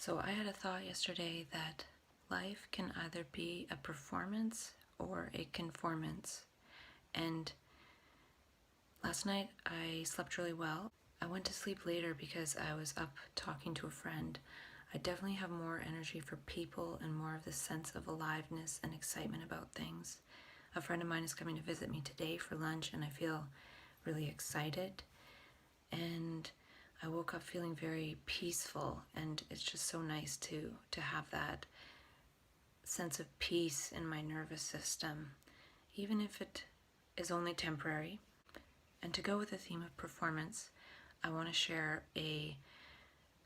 So I had a thought yesterday that life can either be a performance or a conformance. And last night I slept really well. I went to sleep later because I was up talking to a friend. I definitely have more energy for people and more of the sense of aliveness and excitement about things. A friend of mine is coming to visit me today for lunch, and I feel really excited. And I woke up feeling very peaceful, and it's just so nice to have that sense of peace in my nervous system, even if it is only temporary. And to go with the theme of performance, I want to share a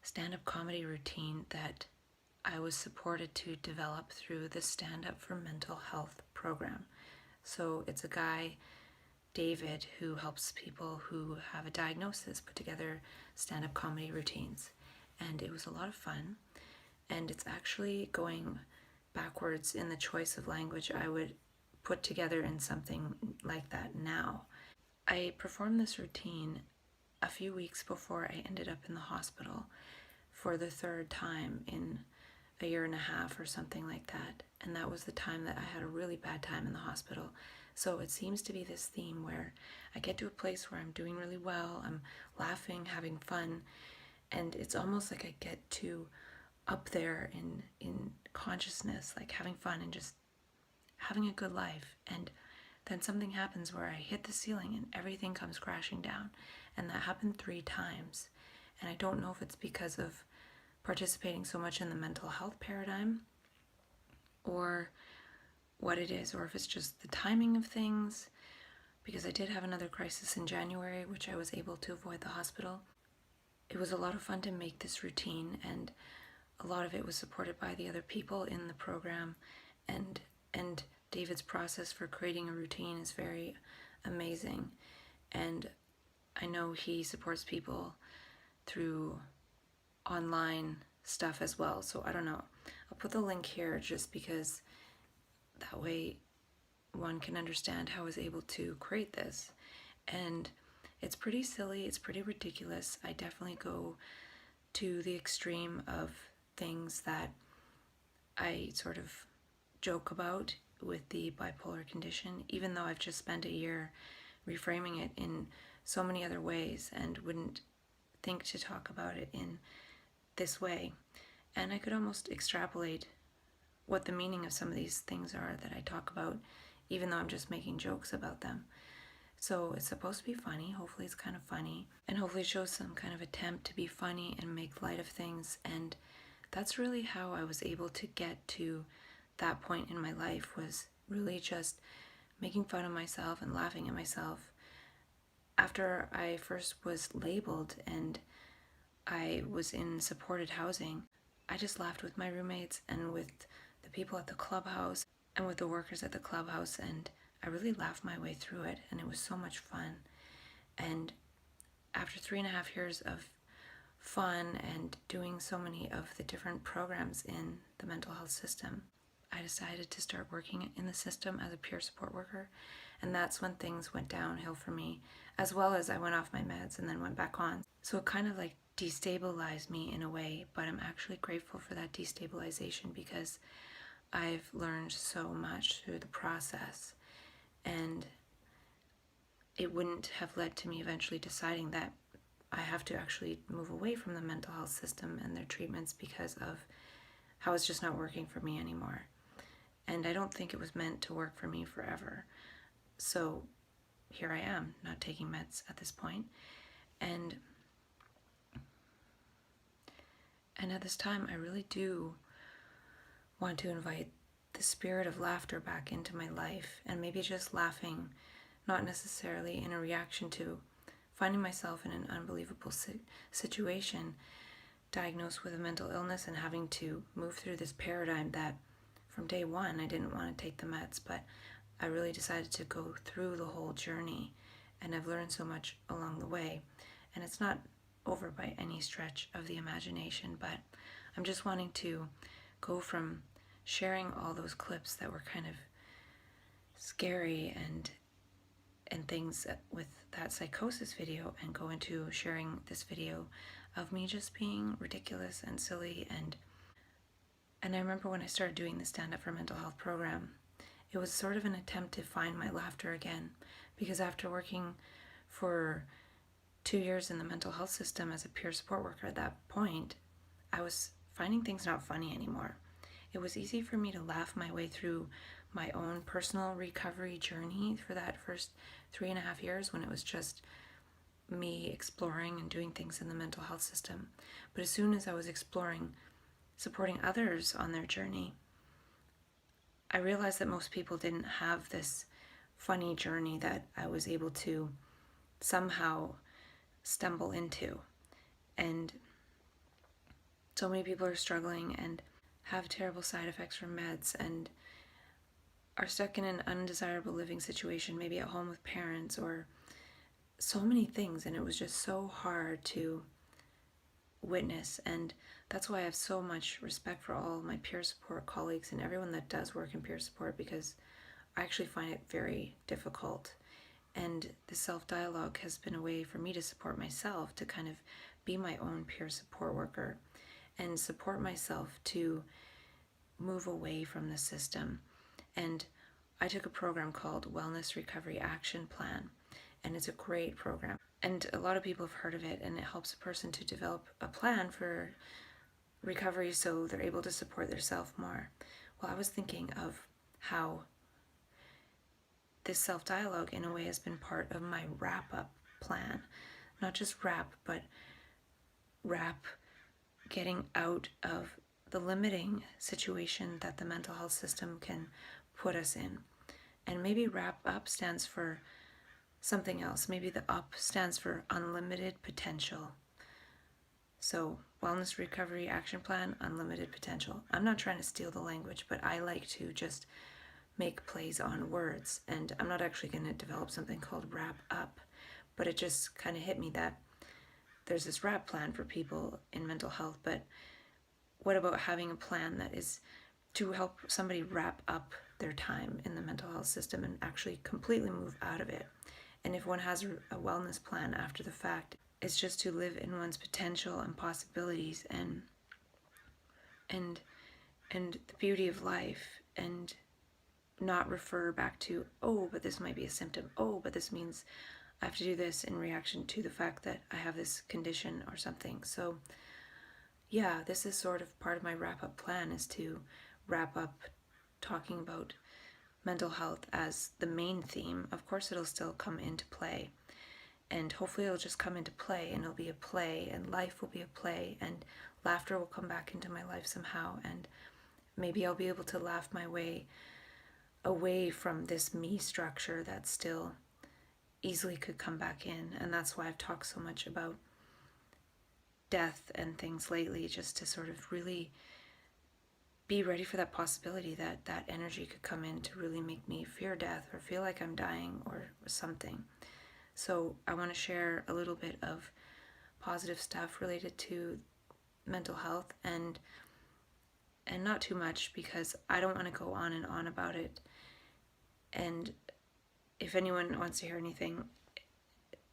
stand-up comedy routine that I was supported to develop through the Stand Up for Mental Health program. So it's a guy, David, who helps people who have a diagnosis put together stand-up comedy routines. And it was a lot of fun. And it's actually going backwards in the choice of language I would put together in something like that now. I performed this routine a few weeks before I ended up in the hospital for the third time in a year and a half or something like that. And that was the time that I had a really bad time in the hospital. So it seems to be this theme where I get to a place where I'm doing really well, I'm laughing, having fun, and it's almost like I get to up there in consciousness, like having fun and just having a good life. And then something happens where I hit the ceiling and everything comes crashing down. And that happened 3 times. And I don't know if it's because of participating so much in the mental health paradigm or what it is, or if it's just the timing of things, because I did have another crisis in January, which I was able to avoid the hospital. It was a lot of fun to make this routine, and a lot of it was supported by the other people in the program, and David's process for creating a routine is very amazing. And I know he supports people through online stuff as well, so I don't know. I'll put the link here just because that way one can understand how I was able to create this. And it's pretty silly, it's pretty ridiculous. I definitely go to the extreme of things that I sort of joke about with the bipolar condition, even though I've just spent a year reframing it in so many other ways and wouldn't think to talk about it in this way. And I could almost extrapolate what the meaning of some of these things are that I talk about, even though I'm just making jokes about them. So it's supposed to be funny. Hopefully it's kind of funny, and hopefully it shows some kind of attempt to be funny and make light of things. And that's really how I was able to get to that point in my life, was really just making fun of myself and laughing at myself. After I first was labeled and I was in supported housing, I just laughed with my roommates and with the people at the clubhouse and with the workers at the clubhouse, and I really laughed my way through it, and it was so much fun. And after 3.5 years of fun and doing so many of the different programs in the mental health system, I decided to start working in the system as a peer support worker, and that's when things went downhill for me, as well as I went off my meds and then went back on. So it kind of like destabilized me in a way, but I'm actually grateful for that destabilization because I've learned so much through the process, and it wouldn't have led to me eventually deciding that I have to actually move away from the mental health system and their treatments because of how it's just not working for me anymore. And I don't think it was meant to work for me forever. So here I am, not taking meds at this point. And at this time, I really do want to invite the spirit of laughter back into my life, and maybe just laughing, not necessarily in a reaction to finding myself in an unbelievable situation, diagnosed with a mental illness and having to move through this paradigm that from day one I didn't want to take the meds, but I really decided to go through the whole journey, and I've learned so much along the way. And it's not over by any stretch of the imagination, but I'm just wanting to go from sharing all those clips that were kind of scary and things with that psychosis video, and go into sharing this video of me just being ridiculous and silly and And I remember when I started doing the Stand Up for Mental Health program, it was sort of an attempt to find my laughter again, because after working for 2 years in the mental health system as a peer support worker at that point, I was finding things not funny anymore. It was easy for me to laugh my way through my own personal recovery journey for that first 3.5 years when it was just me exploring and doing things in the mental health system. But as soon as I was exploring supporting others on their journey, I realized that most people didn't have this funny journey that I was able to somehow stumble into. And so many people are struggling and have terrible side effects from meds and are stuck in an undesirable living situation, maybe at home with parents, or so many things. And it was just so hard to witness. And that's why I have so much respect for all my peer support colleagues and everyone that does work in peer support, because I actually find it very difficult. And the self-dialogue has been a way for me to support myself, to kind of be my own peer support worker and support myself to move away from the system. And I took a program called Wellness Recovery Action Plan, and it's a great program. And a lot of people have heard of it, and it helps a person to develop a plan for recovery so they're able to support themselves more. Well, I was thinking of how this self-dialogue in a way has been part of my wrap-up plan. Not just wrap, but wrap getting out of the limiting situation that the mental health system can put us in. And maybe wrap up stands for something else. Maybe the up stands for unlimited potential. So, Wellness Recovery Action Plan, unlimited potential. I'm not trying to steal the language, but I like to just make plays on words. And I'm not actually going to develop something called wrap up, but it just kind of hit me that there's this wrap plan for people in mental health, but what about having a plan that is to help somebody wrap up their time in the mental health system and actually completely move out of it? And if one has a wellness plan after the fact, it's just to live in one's potential and possibilities and the beauty of life, and not refer back to, oh, but this might be a symptom. Oh, but this means I have to do this in reaction to the fact that I have this condition or something. So yeah, this is sort of part of my wrap-up plan, is to wrap up talking about mental health as the main theme. Of course, it'll still come into play, and hopefully it'll just come into play, and it'll be a play, and life will be a play, and laughter will come back into my life somehow, and maybe I'll be able to laugh my way away from this me structure that still easily could come back in. And that's why I've talked so much about death and things lately, just to sort of really be ready for that possibility that that energy could come in to really make me fear death or feel like I'm dying or something. So I want to share a little bit of positive stuff related to mental health, and not too much, because I don't want to go on and on about it. And if anyone wants to hear anything,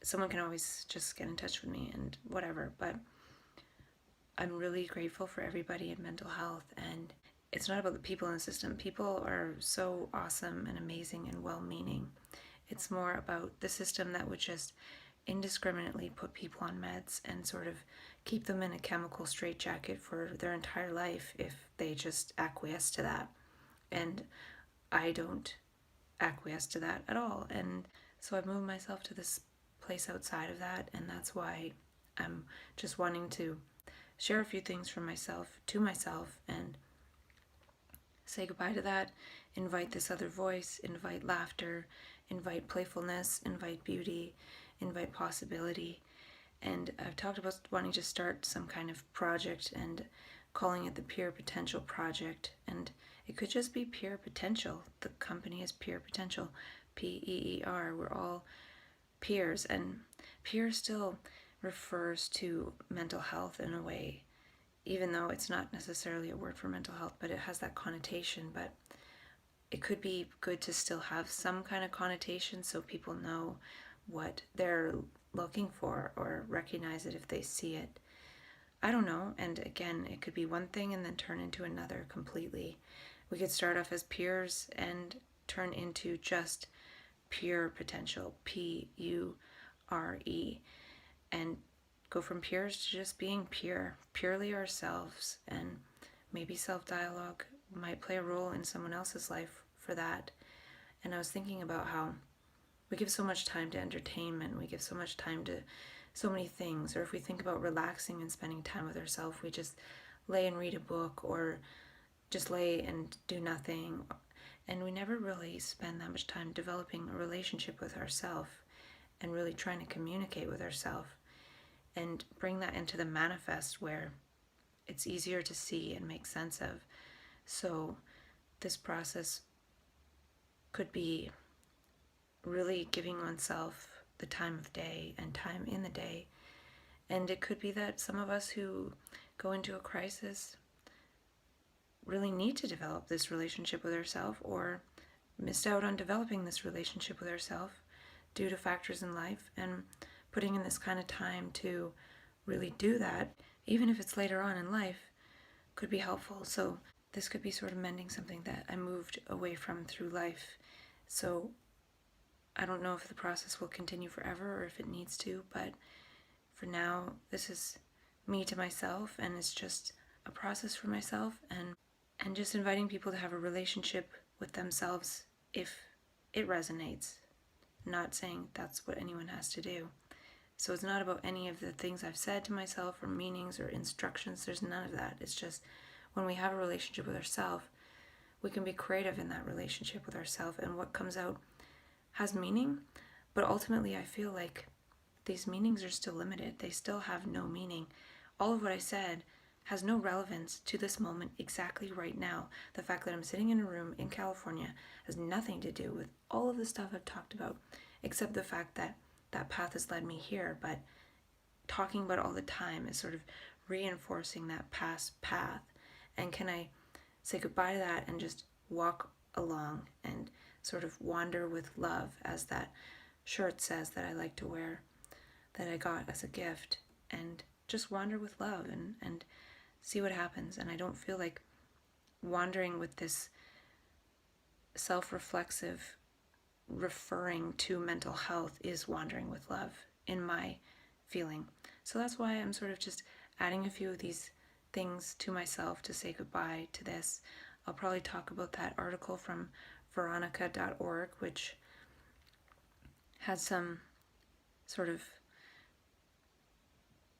someone can always just get in touch with me and whatever. But I'm really grateful for everybody in mental health, and it's not about the people in the system. People are so awesome and amazing and well-meaning. It's more about the system that would just indiscriminately put people on meds and sort of keep them in a chemical straitjacket for their entire life if they just acquiesce to that. And I don't acquiesce to that at all. And so I've moved myself to this place outside of that, and that's why I'm just wanting to share a few things from myself to myself and say goodbye to that, invite this other voice, invite laughter, invite playfulness, invite beauty, invite possibility. And I've talked about wanting to start some kind of project and calling it the Peer Potential Project. And it could just be Peer Potential. The company is Peer Potential, P-E-E-R. We're all peers, and peer still refers to mental health in a way, even though it's not necessarily a word for mental health, but it has that connotation. But it could be good to still have some kind of connotation so people know what they're looking for or recognize it if they see it. I don't know. And again, it could be one thing and then turn into another completely. We could start off as peers and turn into just pure potential, Pure, and go from peers to just being purely ourselves. And maybe self-dialogue might play a role in someone else's life for that. And I was thinking about how we give so much time to entertainment, we give so much time to so many things, or if we think about relaxing and spending time with ourselves, we just lay and read a book, or just lay and do nothing, and we never really spend that much time developing a relationship with ourselves and really trying to communicate with ourselves and bring that into the manifest where it's easier to see and make sense of. So this process could be really giving oneself the time of day and time in the day. And it could be that some of us who go into a crisis really need to develop this relationship with ourselves, or missed out on developing this relationship with ourselves due to factors in life, and putting in this kind of time to really do that, even if it's later on in life, could be helpful. So this could be sort of mending something that I moved away from through life. So I don't know if the process will continue forever or if it needs to, but for now, this is me to myself, and it's just a process for myself, and just inviting people to have a relationship with themselves if it resonates, not saying that's what anyone has to do. So it's not about any of the things I've said to myself or meanings or instructions. There's none of that. It's just when we have a relationship with ourselves, we can be creative in that relationship with ourselves, and what comes out has meaning, but ultimately I feel like these meanings are still limited. They still have no meaning. All of what I said has no relevance to this moment exactly right now. The fact that I'm sitting in a room in California has nothing to do with all of the stuff I've talked about, except the fact that that path has led me here. But talking about it all the time is sort of reinforcing that past path. And can I say goodbye to that and just walk along and sort of wander with love, as that shirt says that I like to wear, that I got as a gift, and just wander with love and see what happens. And I don't feel like wandering with this self-reflexive referring to mental health is wandering with love in my feeling. So that's why I'm sort of just adding a few of these things to myself to say goodbye to this. I'll probably talk about that article from veronica.org, which has some sort of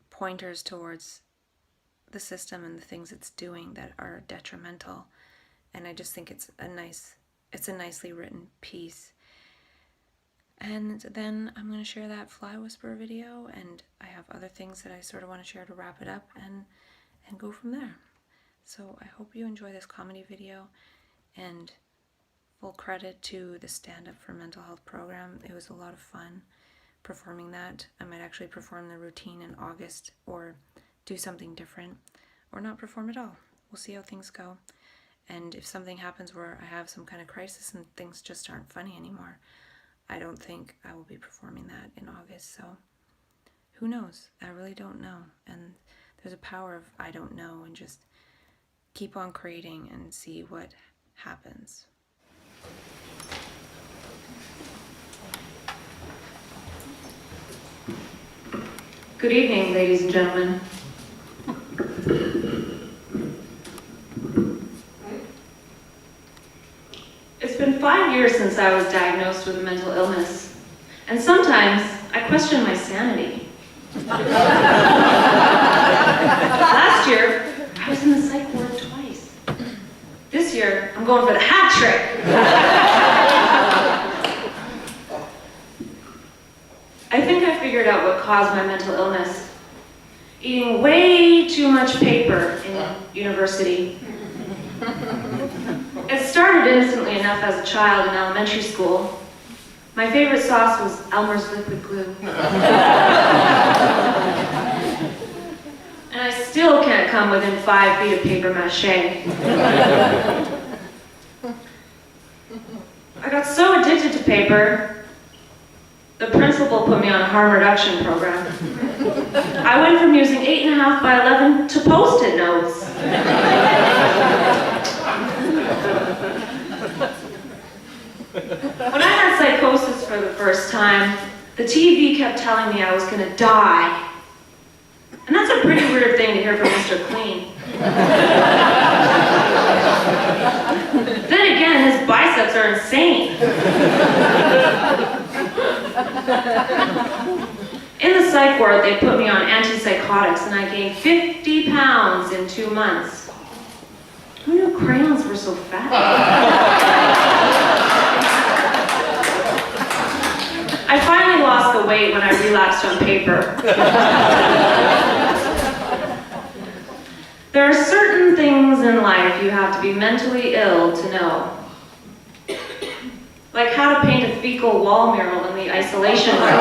pointers towards the system and the things it's doing that are detrimental. And I just think it's a nicely written piece. And then I'm going to share that Fly Whisperer video, and I have other things that I sort of want to share to wrap it up and go from there. So I hope you enjoy this comedy video, and full credit to the Stand Up for Mental Health program. It was a lot of fun performing that. I might actually perform the routine in August, or do something different, or not perform at all. We'll see how things go. And if something happens where I have some kind of crisis and things just aren't funny anymore, I don't think I will be performing that in August. So who knows? I really don't know. And there's a power of I don't know, and just keep on creating and see what happens. Good evening, ladies and gentlemen. It's been 5 years since I was diagnosed with a mental illness, and sometimes I question my sanity. Last year, I was in the psych ward twice. This year, I'm going for the hat trick. I think I figured out what caused my mental illness. Eating way too much paper in university. It started innocently enough as a child in elementary school. My favorite sauce was Elmer's liquid glue. And I still can't come within 5 feet of paper mache. I got so addicted to paper, the principal put me on a harm reduction program. I went from using 8.5 by 11 to Post-it notes. When I had psychosis for the first time, the TV kept telling me I was going to die. And that's a pretty weird thing to hear from Mr. Clean. Then again, his biceps are insane. In the psych ward, they put me on antipsychotics and I gained 50 pounds in 2 months. Who knew crayons were so fat? I finally lost the weight when I relapsed on paper. There are certain things in life you have to be mentally ill to know. Like how to paint a fecal wall mural in the isolation room.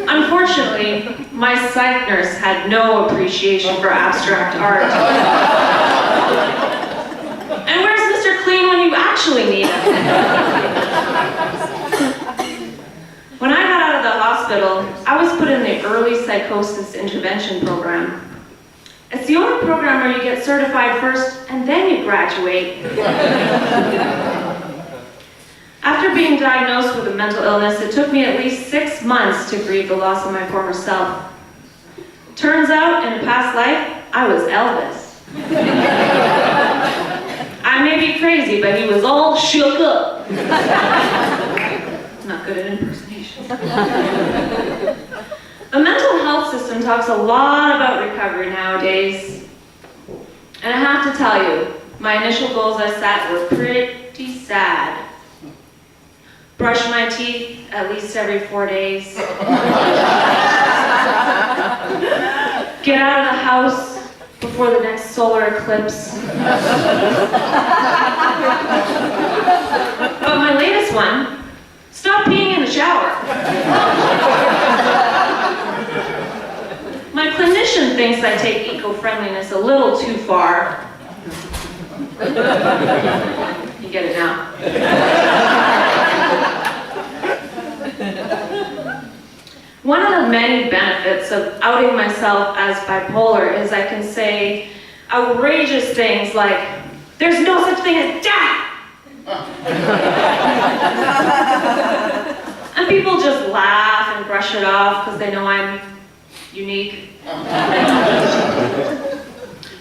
Unfortunately, my psych nurse had no appreciation for abstract art. And where's Mr. Clean when you actually need him? When I got out of the hospital, I was put in the early psychosis intervention program. It's the only program where you get certified first and then you graduate. After being diagnosed with a mental illness, it took me at least 6 months to grieve the loss of my former self. Turns out, in a past life, I was Elvis. I may be crazy, but he was all shook up. Not good at impersonations. The mental health system talks a lot about recovery nowadays. And I have to tell you, my initial goals I set were pretty sad. Brush my teeth at least every 4 days. Get out of the house before the next solar eclipse. But my latest one, stop peeing in the shower. My clinician thinks I take eco-friendliness a little too far. You get it now. One of the many benefits of outing myself as bipolar is I can say outrageous things like, "There's no such thing as death!" And people just laugh and brush it off because they know I'm unique.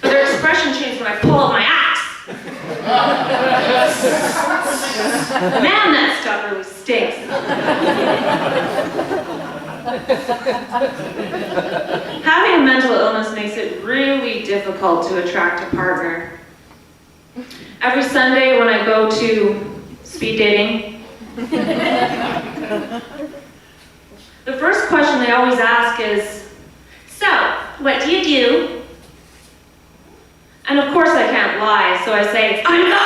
But their expression changed when I pull out my axe. Man, that stuff really stinks. Having a mental illness makes it really difficult to attract a partner. Every Sunday when I go to speed dating, the first question they always ask is, "So, what do you do?" And of course I can't lie, so I say, "I'm God!"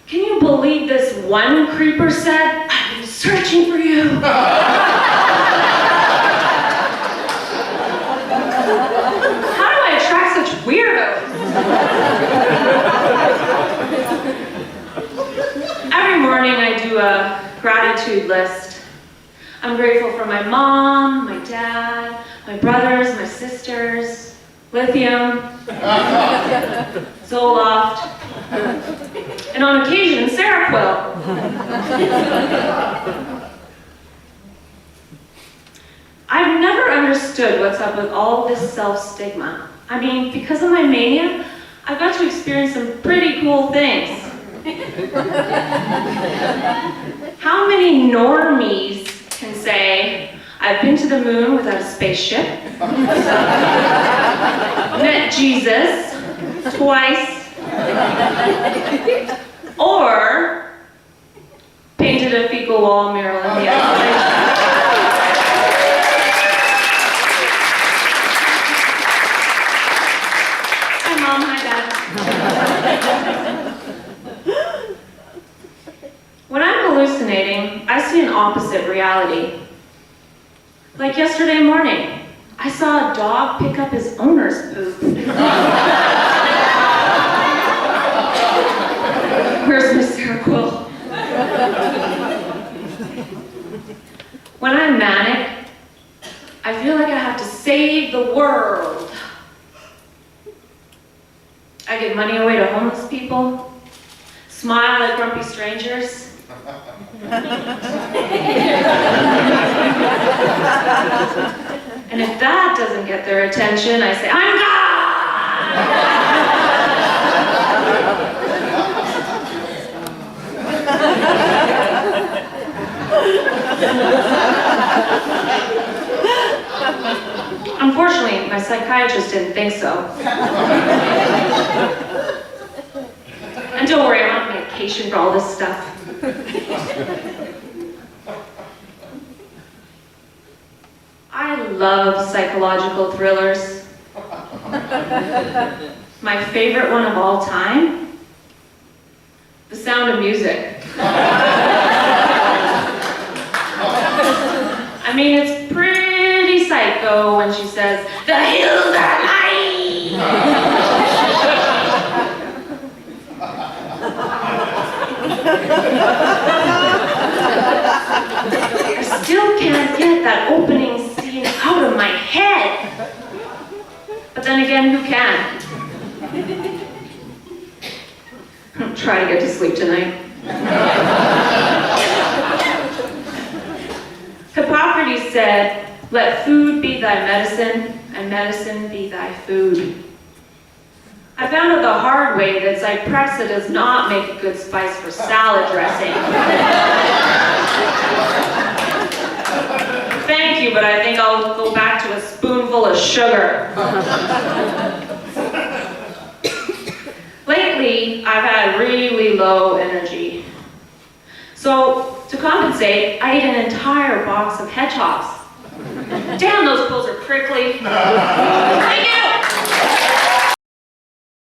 Can you believe this one creeper said, "I've been searching for you"? How do I attract such weirdos? Every morning I do a gratitude list. I'm grateful for my mom, my dad, my brothers, my sisters, lithium, Zoloft, and on occasion, Seroquel. I've never understood what's up with all this self-stigma. I mean, because of my mania, I've got to experience some pretty cool things. How many normies can say, "I've been to the moon without a spaceship, met Jesus twice, or painted a fecal wall mural in the isolation"? Hi, Mom. Hi, Dad. hallucinating, I see an opposite reality. Like yesterday morning, I saw a dog pick up his owner's poop. Where's Miss Seroquel? When I'm manic, I feel like I have to save the world. I give money away to homeless people, smile at grumpy strangers. And if that doesn't get their attention, I say, I'm God! Unfortunately, my psychiatrist didn't think so. And don't worry, I'm on medication for all this stuff. I love psychological thrillers. My favorite one of all time? The Sound of Music. I mean, it's pretty psycho when she says, "The hills are mine!" I still can't get that opening scene out of my head. But then again, who can? Try to get to sleep tonight. Hippocrates said, "Let food be thy medicine, and medicine be thy food." I found out the hard way that Zyprexa does not make a good spice for salad dressing. Thank you, but I think I'll go back to a spoonful of sugar. Lately, I've had really low energy. So, to compensate, I ate an entire box of hedgehogs. Damn, those pills are prickly. I get